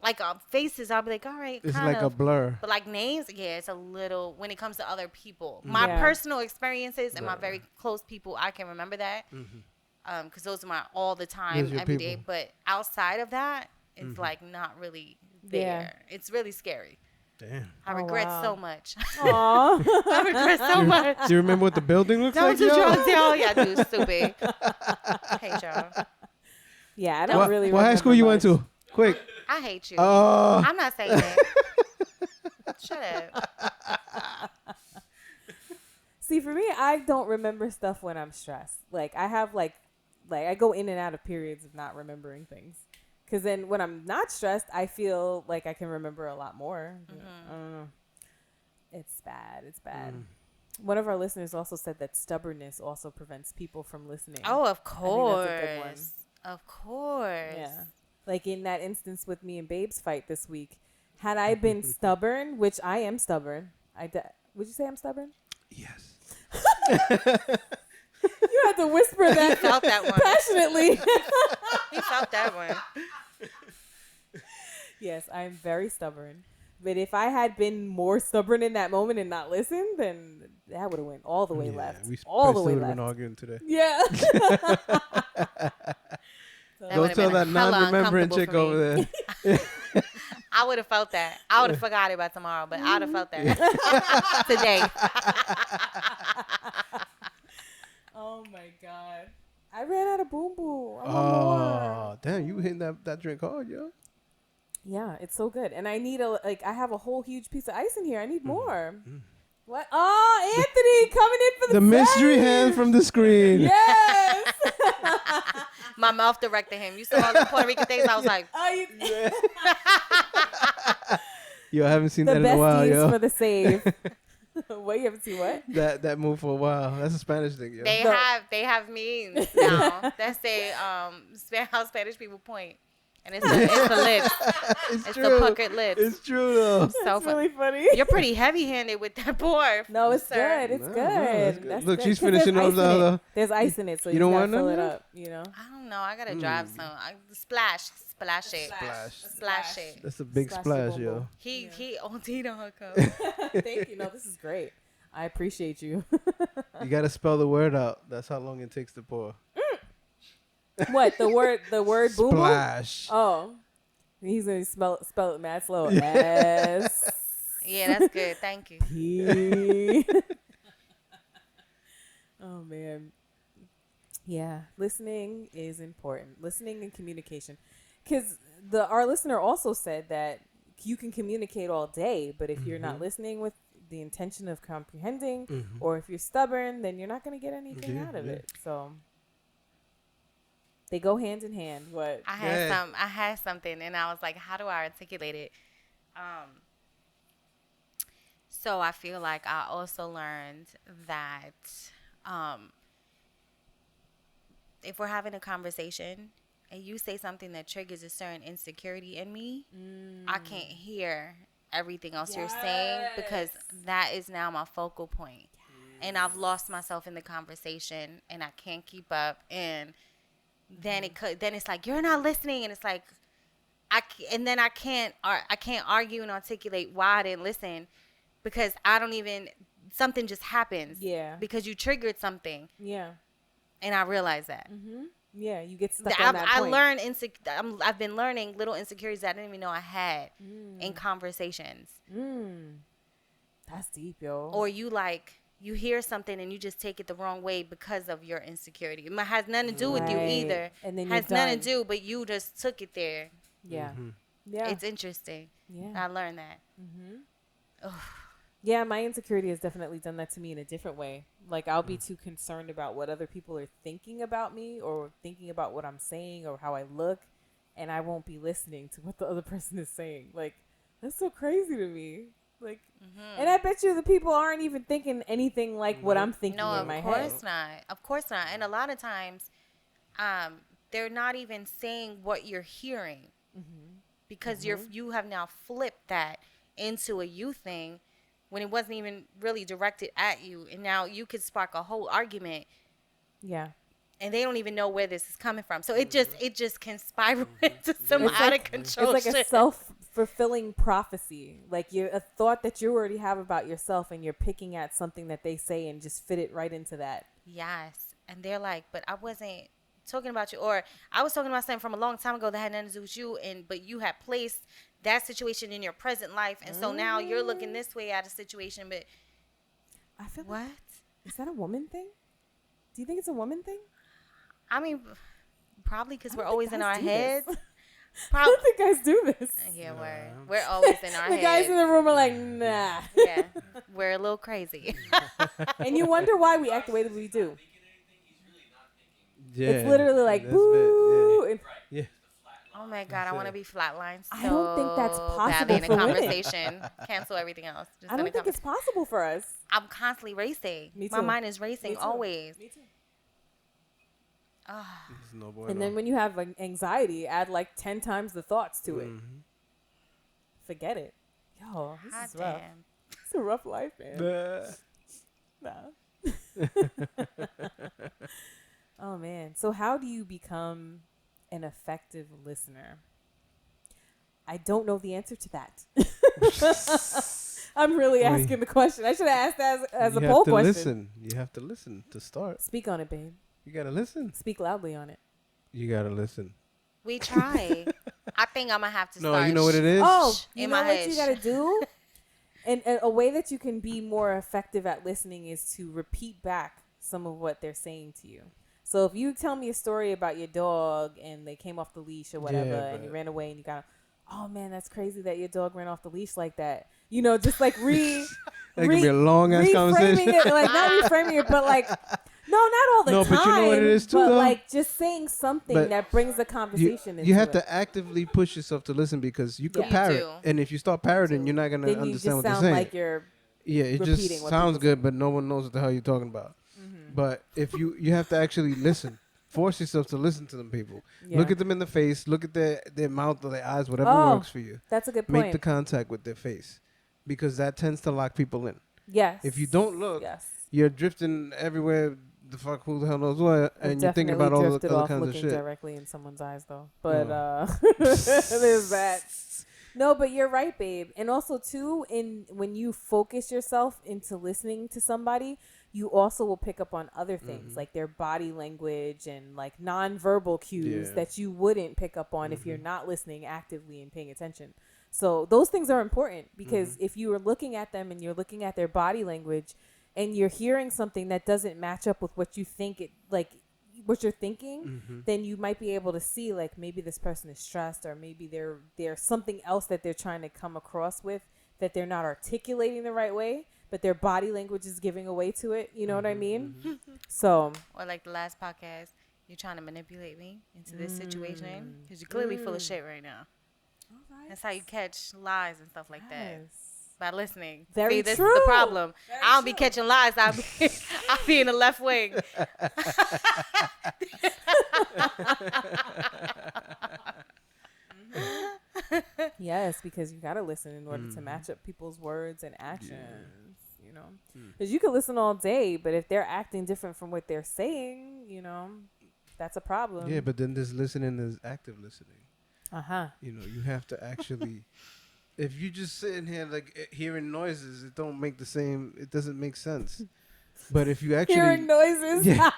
like faces, I'll be like, all right, It's kind like of. a blur. But like names, yeah, it's a little when it comes to other people. My Yeah. personal experiences and my very close people, I can remember that. Because those are my all the time, Those your every day. people. But outside of that, it's like not really there. Yeah. It's really scary. Damn. I Oh, regret wow. so much. Aw. I regret so much. Do you remember what the building looks Don't like, do yo? drugs, y'all. Yeah, I do. Stupid. I hate y'all. Yeah, I don't What, really. what high school you went remember to? Quick. I hate you. Oh. I'm not saying that. Shut up. See, for me, I don't remember stuff when I'm stressed. Like I have like I go in and out of periods of not remembering things. Because then when I'm not stressed, I feel like I can remember a lot more. I don't know. It's bad. It's bad. One of our listeners also said that stubbornness also prevents people from listening. Oh, of I think course. that's a good one. Of course. Yeah. Like in that instance with me and Babe's fight this week, had I been stubborn, which I am stubborn, would you say I'm stubborn? Yes. You had to whisper He that felt that one. passionately. He felt that one. Yes, I'm very stubborn. But if I had been more stubborn in that moment and not listened, then that would have went all the way left. We All the way would have left. been arguing today. Yeah. That Don't would've tell been that hella non-remembering uncomfortable chick for me. over there. I would have felt that. I would have forgot about tomorrow, but I would have felt that today. Oh my God. I ran out of boom boom. I want more. Oh, damn. You hitting that drink hard, yo. Yeah, it's so good. And I need I have a whole huge piece of ice in here. I need more. What? Oh, Anthony coming in for The mystery save. hand from the screen. Yes. My mouth directed him. You saw all the Puerto Rican things. I was like, Oh, you- Yo, I haven't seen the that in a while, besties yo. for the save. What, you haven't seen what? that move for a while. That's a Spanish thing, yo. they have memes now that say how Spanish people point, and it's the lips. It's the puckered lips. It's true though. So That's really funny. You're pretty heavy-handed with that pour. No, it's sir. good. It's No, good. it's good. That's Look, good. she's 'Cause there's finishing ice off the in it. other- There's ice in it, so You you, don't gotta want fill none it of that? up. You know. I don't know. I gotta drive some. Splash it. Splash it. That's a big Splash splash, the yo. boom He OD'd on her cup. Thank you. No, this is great. I appreciate you. You gotta spell the word out. That's how long it takes to pour. What the word? The word boom boom. Splash. Oh, he's gonna spell it mad slow. S Yeah, that's good. Thank you. P. Oh man. Yeah, listening is important. Listening and communication, because our listener also said that you can communicate all day, but if you're not listening with the intention of comprehending, or if you're stubborn, then you're not going to get anything out of it. So they go hand in hand. What? I had something, and I was like, how do I articulate it? So I feel like I also learned that if we're having a conversation and you say something that triggers a certain insecurity in me, I can't hear everything else you're saying because that is now my focal point. And I've lost myself in the conversation and I can't keep up. And then then it's like, you're not listening. And it's like, and then I can't argue and articulate why I didn't listen because I don't even, something just happens. Yeah. Because you triggered something. Yeah. And I realize that. Mm-hmm. Yeah, you get stuck on that point. I've been learning little insecurities that I didn't even know I had in conversations. That's deep, yo. Or you hear something and you just take it the wrong way because of your insecurity. It has nothing to do with you either. And then has nothing to do, but you just took it there. Yeah. Yeah. It's interesting. Yeah. I learned that. Yeah, my insecurity has definitely done that to me in a different way. Like, I'll be too concerned about what other people are thinking about me or thinking about what I'm saying or how I look, and I won't be listening to what the other person is saying. Like, that's so crazy to me. Like, and I bet you the people aren't even thinking anything like what I'm thinking in my head. No, of course not. Of course not. And a lot of times, they're not even saying what you're hearing because you have now flipped that into a you thing when it wasn't even really directed at you, and now you could spark a whole argument. Yeah. And they don't even know where this is coming from. So it just can spiral into some out of control It's like a self-fulfilling prophecy. Like a thought that you already have about yourself, and you're picking at something that they say and just fit it right into that. Yes. And they're like, but I wasn't talking about you, or I was talking about something from a long time ago that had nothing to do with you, but you had placed that situation in your present life, and so now you're looking this way at a situation. But I feel what? Is that a woman thing? Do you think it's a woman thing? I mean, probably because we're always in our heads. I don't think guys do this. Yeah, we're always in our heads. The guys in the room are like, nah. Yeah, we're a little crazy. And you wonder why we act the way that we do. Yeah, it's literally like, boo. Yeah. Oh my God, I want to be flatlined. I don't think that's possible in a for conversation. Cancel everything else. Just I don't think it's possible for us. I'm constantly racing. Me too. My mind is racing always. Me too. And then when you have anxiety, add like 10 times the thoughts to it. Forget it. Yo, this is rough. It's a rough life, man. Nah. Oh, man. So how do you become an effective listener? I don't know the answer to that. I'm really asking the question. I should have asked that as a poll question. You have to listen to start. Speak on it, babe. You got to listen. Speak loudly on it. You got to listen. We try. I think I'm going to have to start. No, you know what it is? Oh, you know what you got to do? And a way that you can be more effective at listening is to repeat back some of what they're saying to you. So if you tell me a story about your dog and they came off the leash or whatever, and you ran away and you got, oh man, that's crazy that your dog ran off the leash like that. You know, just like that could be a long ass conversation. It, like not reframing it, but like, no, not all the time. But you know what it is too, though? Like just saying something that brings the conversation into you have it. to actively push yourself to listen because you could parrot. And if you start parroting, you're not going to understand what they're saying. Like you're it just sounds good, but no one knows what the hell you're talking about. But if you have to actually listen, force yourself to listen to them people. Yeah. Look at them in the face. Look at their mouth or their eyes, whatever works for you. That's a good point. Make the contact with their face because that tends to lock people in. Yes. If you don't look, you're drifting everywhere. The fuck, who the hell knows what? And you're thinking about all the other kinds of shit. Directly in someone's eyes, though. But there's that. No, but you're right, babe. And also, too, when you focus yourself into listening to somebody, you also will pick up on other things like their body language and like nonverbal cues that you wouldn't pick up on if you're not listening actively and paying attention. So those things are important because if you are looking at them and you're looking at their body language and you're hearing something that doesn't match up with what you think what you're thinking, then you might be able to see like maybe this person is stressed or maybe there's something else that they're trying to come across with that they're not articulating the right way, but their body language is giving away to it. You know what I mean? So, or like the last podcast, you're trying to manipulate me into this situation because you're clearly full of shit right now. All right. That's how you catch lies and stuff like that. By listening. Very See, this true. is the problem. Very I don't be catching lies. I'll be in the left wing. Yes, because you got to listen in order to match up people's words and actions, you know. Because you can listen all day, but if they're acting different from what they're saying, you know, that's a problem. Yeah, but then this listening is active listening. You know, you have to actually. If you just sitting here like hearing noises, it don't make the same. It doesn't make sense. But if you actually Hearing noises. yeah,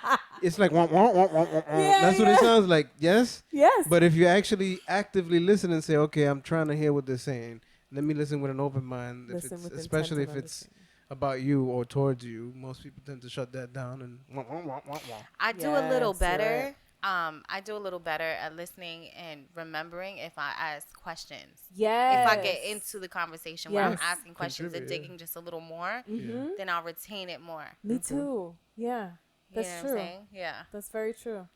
it's like wah, wah, wah, wah, wah, wah. That's what it sounds like. Yes. Yes. But if you actually actively listen and say, okay, I'm trying to hear what they're saying. Let me listen with an open mind. If Listen it's, with especially if intent of it's about you or towards you, most people tend to shut that down and. Wah, wah, wah, wah, wah. I do a little Yes, you're better. right. I do a little better at listening and remembering if I ask questions. Yes. If I get into the conversation where I'm Yes. asking questions and Contribute, yeah. digging just a little more, Mm-hmm. then I'll retain it more. Me too. Yeah. You That's know true. what I'm saying? Yeah. That's very true.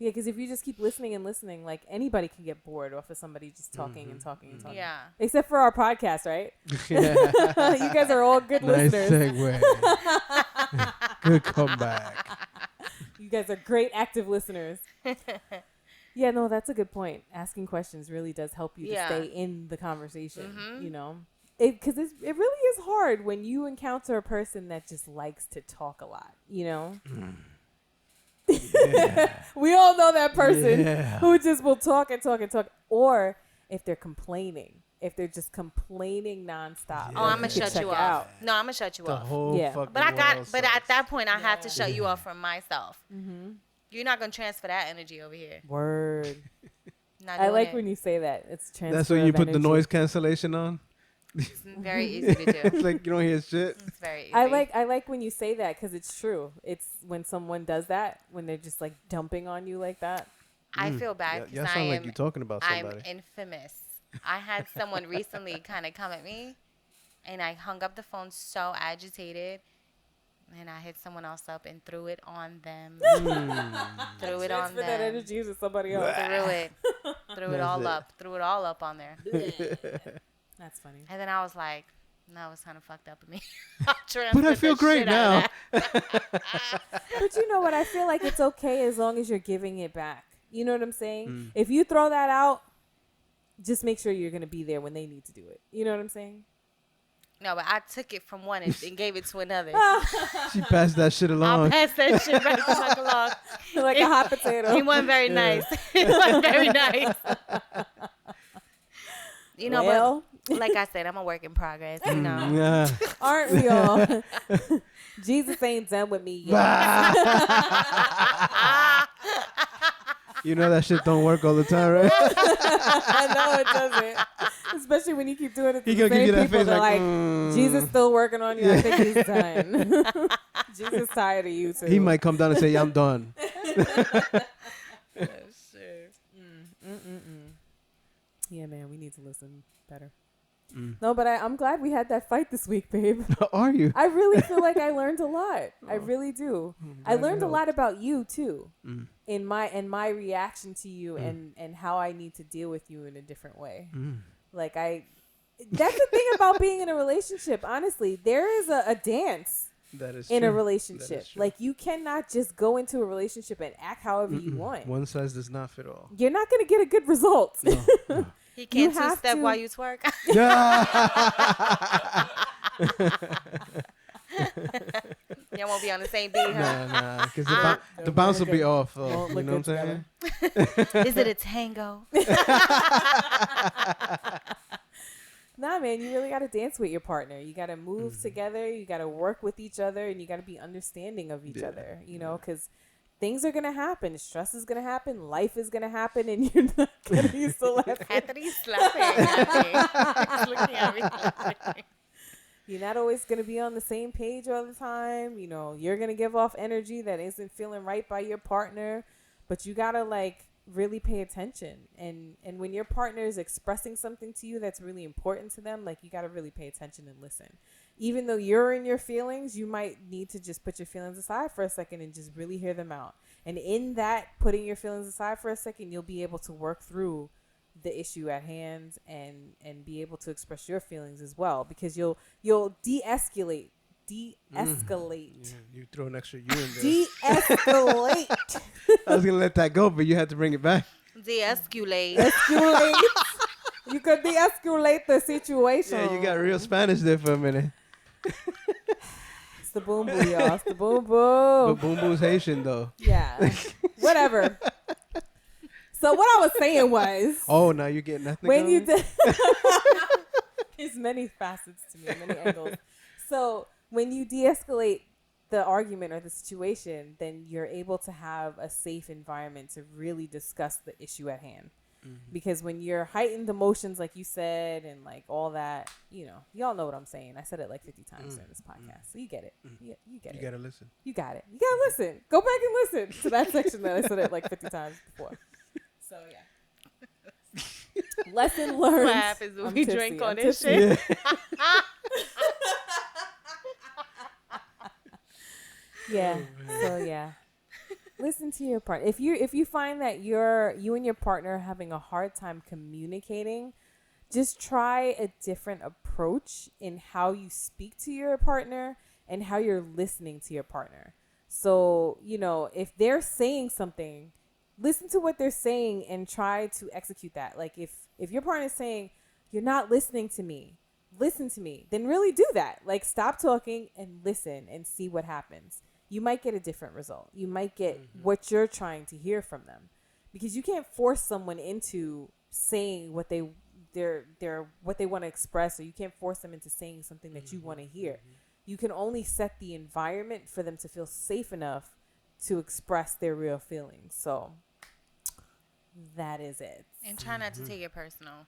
Yeah, because if you just keep listening and listening, like anybody can get bored off of somebody just talking and talking and talking. Yeah. Except for our podcast, right? Yeah. You guys are all good Nice listeners. segue. Good comeback. You guys are great active listeners. Yeah, no, that's a good point. Asking questions really does help you Yeah. to stay in the conversation, Mhm. you know? Because it really is hard when you encounter a person that just likes to talk a lot, you know? Yeah. We all know that person Yeah. who just will talk and talk and talk. Or if they're complaining, if they're just complaining nonstop. Yeah. Oh, I'm you gonna can shut check you it off. out. No, I'm gonna shut you The off. whole Yeah. fucking But at world that sucks. point, I have to Yeah. shut you off from myself. Mm-hmm. You're not gonna transfer that energy over here. Word. Not I doing like it. when you say that. It's transfer. That's when you of put the energy. noise cancellation on. It's very easy to do. It's like you don't hear shit. It's very easy. I like when you say that because it's true. It's when someone does that, when they're just like dumping on you like that. I feel bad Y'all because sound I like am. you're talking about I'm somebody. infamous. I had someone recently kind of come at me, and I hung up the phone so agitated, and I hit someone else up and threw it on them. Threw it on Transfer that them. energy to somebody else. Threw it. Threw it That's all it. up. Threw it all up on there. That's funny. And then I was like, no, it's kind of fucked up of me. But I feel great now. But you know what? I feel like it's okay as long as you're giving it back. You know what I'm saying? If you throw that out, just make sure you're going to be there when they need to do it. You know what I'm saying? No, but I took it from one and gave it to another. She passed that shit I'll along. pass that shit right the fuck along. Like a hot potato. He wasn't very nice. He wasn't very nice. You know, Well, but like I said, I'm a work in progress. You know. Yeah. aren't we all? Jesus ain't done with me yet. You know that shit don't work all the time, right? I know it doesn't. Especially when you keep doing it to He the gonna give same you that people. face They're like, like, Jesus still working on you. I think he's done. Jesus tired of you too. He might come down and say, yeah, I'm done. Yeah, man, we need to listen better. No, but I'm glad we had that fight this week, babe. Are you? I really feel like I learned a lot. I really do. I glad learned to a lot about you too, Mm. in my reaction to you, and how I need to deal with you in a different way. Like that's the thing about being in a relationship. Honestly, there is a dance That is in true. a That relationship. is true. Like you cannot just go into a relationship and act however you want. One size does not fit all. You're not gonna get a good result. No. He can't have two-step to- while you twerk. Yeah. Y'all won't be on the same beat, huh? Nah, because the bounce will be off. Won't You look know what good I'm saying? Is it a tango? Nah, man, you really got to dance with your partner. You got to move together. You got to work with each other, and you got to be understanding of each other, you know, because things are going to happen. Stress is going to happen. Life is going to happen, and you're not going to use the left. Anthony's slapping at me. He's looking at me laughing. You're not always going to be on the same page all the time. You know, you're going to give off energy that isn't feeling right by your partner, but you got to, like, really pay attention. And when your partner is expressing something to you that's really important to them, like, you got to really pay attention and listen. Even though you're in your feelings, you might need to just put your feelings aside for a second and just really hear them out. And in that, putting your feelings aside for a second, you'll be able to work through the issue at hand and be able to express your feelings as well, because you'll de-escalate. Yeah, you throw an extra U in there. De-escalate. I was gonna let that go, but you had to bring it back. De-escalate. Escalate. You could de-escalate the situation. Yeah, you got real Spanish there for a minute. It's the boom boo, y'all. It's the boom But boo. Boom Boom's Haitian though. Yeah. Whatever. So what I was saying was, Oh, now you're getting ethnic. when on you me? there's many facets to me, many angles. So when you de-escalate the argument or the situation, then you're able to have a safe environment to really discuss the issue at hand. Because when you're heightened emotions, like you said, and like all that, y'all know what I'm saying. I said it like 50 times during this podcast, so you get it. You get it. You gotta listen. You got it. You gotta listen. Go back and listen to that section that I said it like 50 times before. So yeah. Lesson learned. What happens when I'm we tipsy. drink I'm on this tipsy. shit? Yeah. So yeah. Listen to your partner. If you find that you and your partner are having a hard time communicating, just try a different approach in how you speak to your partner and how you're listening to your partner. So, if they're saying something, listen to what they're saying and try to execute that. Like if your partner is saying, "You're not listening to me. Listen to me," then really do that. Like, stop talking and listen and see what happens. You might get a different result. You might get what you're trying to hear from them, because you can't force someone into saying what they want to express, or you can't force them into saying something that you want to hear. You can only set the environment for them to feel safe enough to express their real feelings. So that is it. And try not to take it personal.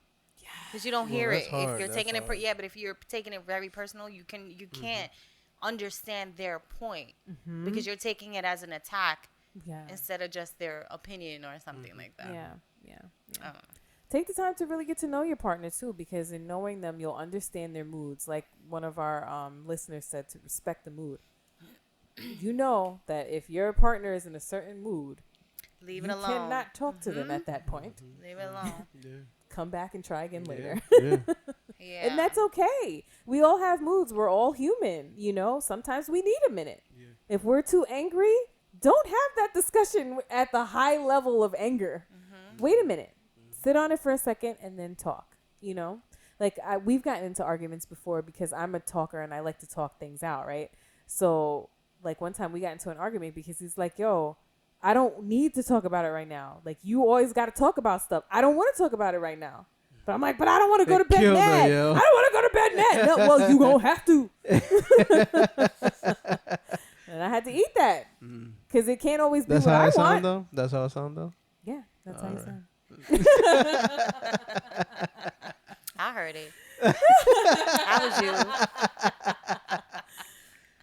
Because you don't hear that's it. hard. If you're That's taking hard. it, but if you're taking it very personal, you can't understand their point because you're taking it as an attack instead of just their opinion or something like that. Yeah. Take the time to really get to know your partner too, because in knowing them, you'll understand their moods. Like one of our listeners said, to respect the mood. You know that if your partner is in a certain mood, Leave it you alone. cannot talk to them at that point. Leave it alone. Come back and try again later. Yeah. And that's okay. We all have moods. We're all human. Sometimes we need a minute. If we're too angry, don't have that discussion at the high level of anger. Wait a minute. Sit on it for a second and then talk. Like we've gotten into arguments before because I'm a talker and I like to talk things out, right? So like one time we got into an argument because he's like, "Yo, I don't need to talk about it right now. Like, you always got to talk about stuff. I don't want to talk about it right now." But I'm like, "But I don't want to go to bed mad. I don't want to go to bed mad." No, well, you gonna have to. And I had to eat that because it can't always be That's what how I it sound want. though. That's how it sound though. Yeah, that's how you sound. I heard it. That was you.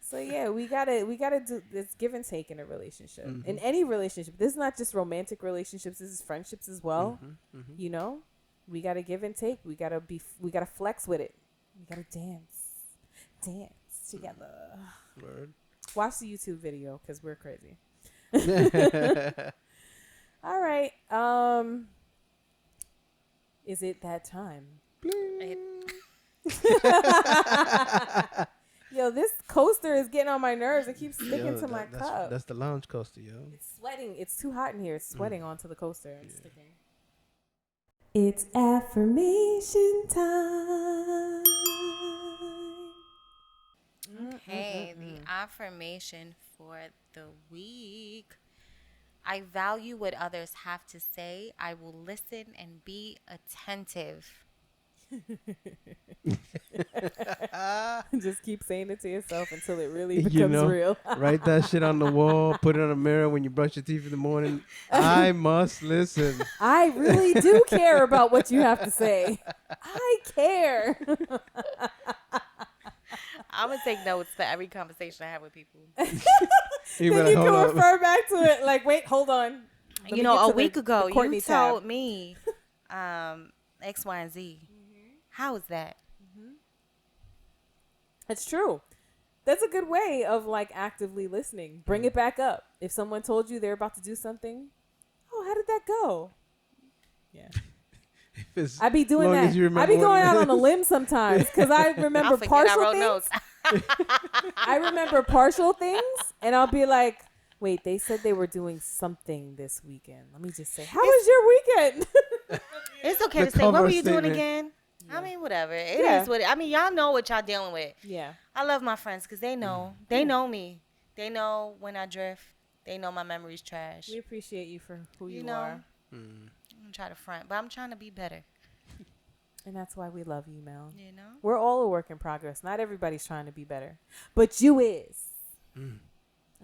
So yeah, we gotta do this give and take in a relationship. In any relationship. This is not just romantic relationships, this is friendships as well. We gotta give and take. We gotta flex with it. We gotta dance together. Word. Watch the YouTube video because we're crazy. All right. Is it that time? Yo, this coaster is getting on my nerves. It keeps sticking to my cup. That's the lounge coaster, yo. It's sweating. It's too hot in here. It's sweating onto the coaster and sticking. It's affirmation time. Okay, the affirmation for the week. I value what others have to say. I will listen and be attentive. Just keep saying it to yourself until it really becomes real. Write that shit on the wall. Put it on the mirror when you brush your teeth in the morning. I must listen. I really do care about what you have to say. I care. I'm going to take notes for every conversation I have with people. Then you can refer back to it. Like, wait, hold on. A week ago, you Cortnie told tab. me X, Y, and Z. How is that? It's true. That's a good way of like actively listening. Bring it back up. If someone told you they're about to do something, oh, how did that go? Yeah. I be doing that. I be going out on a limb sometimes because I remember partial things. I remember partial things, and I'll be like, "Wait, they said they were doing something this weekend. Let me just say, how was your weekend?" It's okay to say, "What were you doing again?" Yeah. I mean, whatever. It is what I mean, y'all know what y'all dealing with. Yeah. I love my friends because they know. They know me. They know when I drift. They know my memory's trash. We appreciate you for who you are. I'm gonna try to front, but I'm trying to be better. And that's why we love you, Mel. You know. We're all a work in progress. Not everybody's trying to be better, but you is. And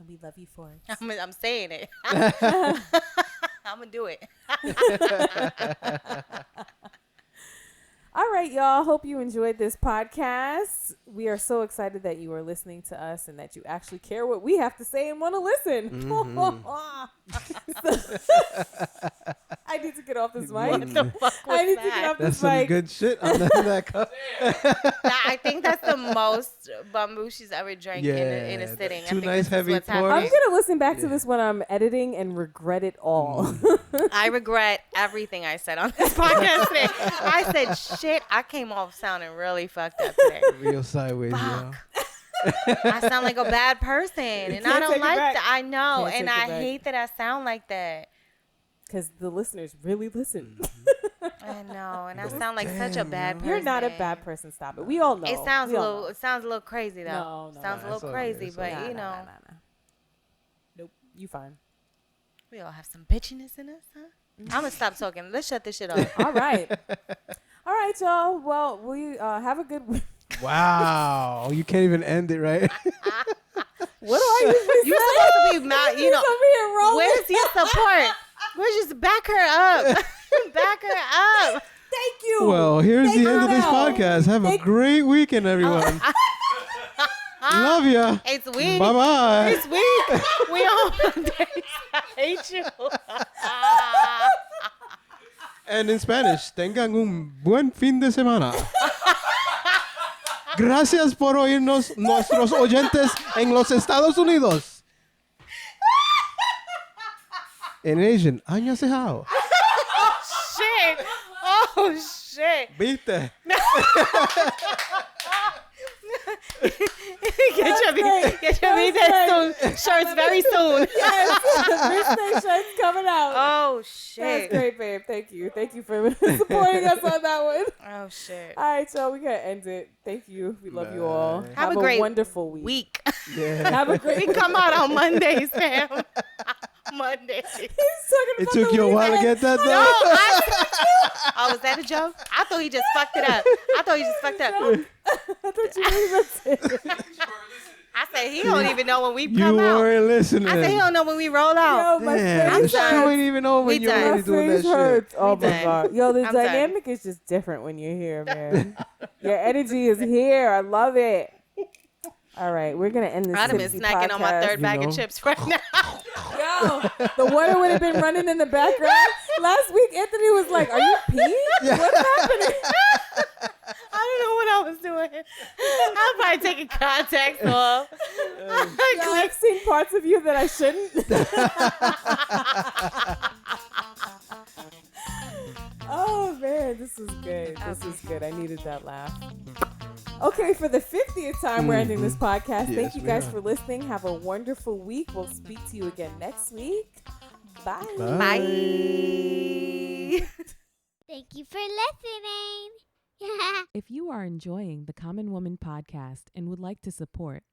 we love you for it. I'm saying it. I'm gonna do it. All right, y'all. Hope you enjoyed this podcast. We are so excited that you are listening to us and that you actually care what we have to say and want to listen. I need to get off this mic. What the fuck was I need to get that? off That's this some mic. good shit on that cup. I think that's the most bamboo she's ever drank in a sitting. Two I think nice this is heavy what's pours. I'm happening. going to listen back to this when I'm editing and regret it all. I regret everything I said on this podcast today. I said shit. I came off sounding really fucked up today. Real sideways, yo. Fuck. I sound like a bad person, and I can't don't take it like back. that. I know, Can't and take it I back. hate that I sound like that. Because the listeners really listen. I know, and I sound like such a bad person. You're not a bad person. Stop it. We all know. It sounds We a all little. know. It sounds a little crazy though. No, sounds a it's little okay, crazy, it's but okay. you know, Nope. You fine. we all have some bitchiness in us, huh? I'm gonna stop talking. Let's shut this shit off. All right. All right, y'all. Well, we have a good week. Wow. You can't even end it, right? What do I usually You're say? supposed to be mad. You know, Over here rolling. where's your support? Where's just back her up? Back her up. Thank you. Well, here's Thank the end of this you. podcast. Have a great weekend, everyone. Love ya. It's weird. Bye-bye. It's week. We on Mondays. I hate you. And in Spanish, tengan un buen fin de semana. Gracias por oírnos, nuestros oyentes en los Estados Unidos. In Asian, annyeonghaseyo. Shit. Oh shit. ¿Viste? Get your That's soon. Shirts very soon. Yes. Shirt's coming out. Oh That's shit. great, babe. Thank you. Thank you for supporting us on that one. Oh shit. All right, y'all. We got to end it. Thank you. We love you all. Bye. Have a great wonderful week. Yeah. Have a great We come out on Mondays, fam. Mondays. He's talking It about took the you a while to weekend. get that No, done? oh, was that a joke? I thought he just fucked it up. I thought you really meant it. I said he don't even know when we You come out. weren't listening. I said he don't know when we roll out. Yo, my Damn, face the done. show ain't even over when We you're done. already My doing that face shit. hurts. Oh We my done. god. Yo, the I'm done. dynamic is just different when you're here, man. Your energy is here. I love it. All right, we're gonna end this. I'd have been tipsy snacking on my podcast. third bag know. of chips right now. Yo, the water would have been running in the background. Last week, Anthony was like, "Are you peeing? What's happening?" I don't know what I was doing. I'm probably taking contacts off. Yo, I've seen parts of you that I shouldn't. Oh man, this is good. This is good. I needed that laugh. Okay, for the 50th time, we're ending this podcast. Thank Yes, you we guys are. for listening. Have a wonderful week. We'll speak to you again next week. Bye. Bye. Thank you for listening. If you are enjoying the Common Woman podcast and would like to support,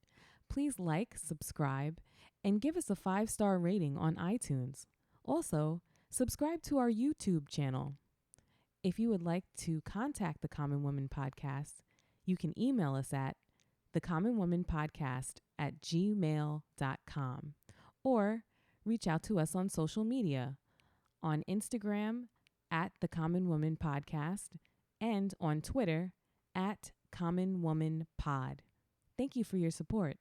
please like, subscribe, and give us a 5-star rating on iTunes. Also, subscribe to our YouTube channel. If you would like to contact the Common Woman podcast, you can email us at thecommonwomanpodcast@gmail.com or reach out to us on social media on Instagram @The Common Woman Podcast and on Twitter @Common Woman Pod. Thank you for your support.